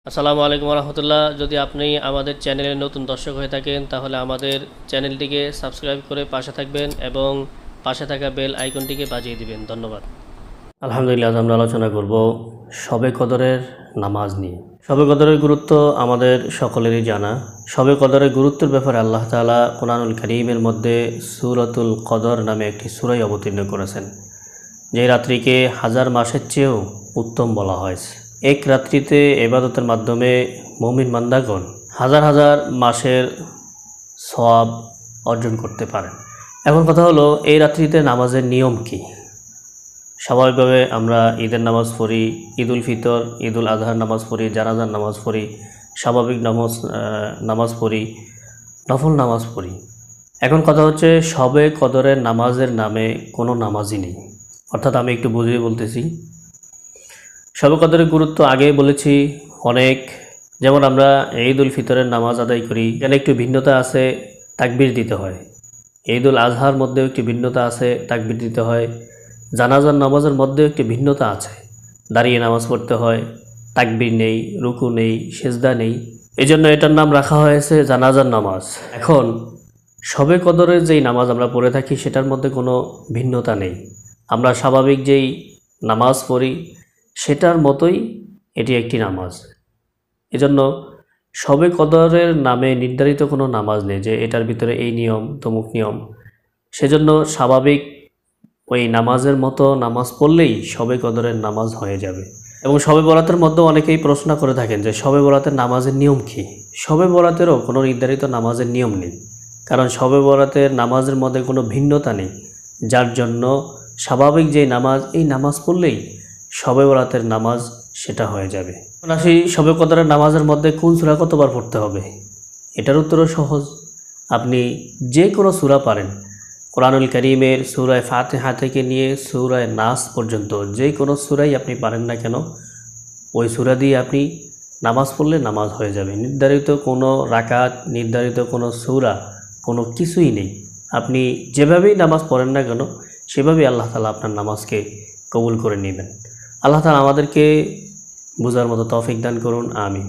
আসসালামু আলাইকুম রহমতুল্লাহ। যদি আপনি আমাদের চ্যানেলের নতুন দর্শক হয়ে থাকেন তাহলে আমাদের চ্যানেলটিকে সাবস্ক্রাইব করে পাশে থাকবেন এবং পাশে থাকা বেল আইকনটিকে বাজিয়ে দিবেন। ধন্যবাদ। আলহামদুলিল্লাহ, আমরা আলোচনা করব শবে কদরের নামাজ নিয়ে। শবে কদরের গুরুত্ব আমাদের সকলেরই জানা। শবে কদরের গুরুত্বের ব্যাপারে আল্লাহ তাআলা কোরআনুল কারীমের মধ্যে সূরাতুল কদর নামে একটি সূরা অবতীর্ণ করেছেন, যে রাত্রিকে হাজার মাসের চেয়েও উত্তম বলা হয়েছে। এক রাত্রিতে ইবাদতের মাধ্যমে মুমিন বান্দাগণ হাজার হাজার মাসের সওয়াব অর্জন করতে পারেন। এখন কথা হলো, এই রাত্রিতে নামাজের নিয়ম কি? স্বাভাবিকভাবে আমরা ঈদের নামাজ পড়ি, ঈদুল ফিতর, ঈদুল আজহার নামাজ পড়ি, জানাজার নামাজ পড়ি, স্বাভাবিক নামাজ পড়ি, নফল নামাজ পড়ি। এখন কথা হচ্ছে, শবে কদরের নামাজের নামে কোনো নামাজই নেই। অর্থাৎ আমি একটু বুঝিয়ে বলতেছি। শবে কদরের গুরুত্ব আগেই বলেছি অনেক। যেমন আমরা ঈদুল ফিতরের নামাজ আদায় করি, এখানে একটু ভিন্নতা আছে, তাকবীর দিতে হয়। ঈদুল আজহার মধ্যেও একটি ভিন্নতা আছে, তাকবীর দিতে হয়। জানাজার নামাজের মধ্যেও একটি ভিন্নতা আছে, দাঁড়িয়ে নামাজ পড়তে হয়, তাকবীর নেই, রুকু নেই, সেজদা নেই। এই জন্য এটার নাম রাখা হয়েছে জানাজার নামাজ। এখন শবে কদরের যেই নামাজ আমরা পড়ে থাকি সেটার মধ্যে কোনো ভিন্নতা নেই। আমরা স্বাভাবিক যেই নামাজ পড়ি সেটার মতোই এটি একটি নামাজ। এজন্য শবে কদরের নামে নির্ধারিত কোনো নামাজ নেই যে এটার ভিতরে এই নিয়ম, তমুক নিয়ম। সেজন্য স্বাভাবিক ওই নামাজের মতো নামাজ পড়লেই শবে কদরের নামাজ হয়ে যাবে। এবং শবে বরাতের মধ্যে অনেকেই প্রশ্ন করে থাকেন যে শবে বরাতের নামাজের নিয়ম কী? শবে বরাতেরও কোনো নির্ধারিত নামাজের নিয়ম নেই, কারণ শবে বরাতের নামাজের মধ্যে কোনো ভিন্নতা নেই, যার জন্য স্বাভাবিক যে নামাজ, এই নামাজ পড়লেই শবে বরাতের নামাজ সেটা হয়ে যাবে। আসি শবে কদরের নামাজের মধ্যে কোন সূরা কতবার পড়তে হবে? এটার উত্তরও সহজ। আপনি যে কোনো সূরা পারেন, কোরআনুল কারীমের সূরায়ে ফাতিহা থেকে নিয়ে সূরায়ে নাস পর্যন্ত যে কোনো সূরাই আপনি পারেন না কেন, ওই সূরা দিয়ে আপনি নামাজ পড়লে নামাজ হয়ে যাবে। নির্ধারিত কোনো রাকাত, নির্ধারিত কোনো সূরা, কোনো কিছুই নেই। আপনি যেভাবেই নামাজ পড়েন না কেন সেভাবেই আল্লাহ তাআলা আপনার নামাজকে কবুল করে নেবেন। আল্লাহ তাআলা আমাদেরকে বোঝার মতো তৌফিক দান করুন। আমিন।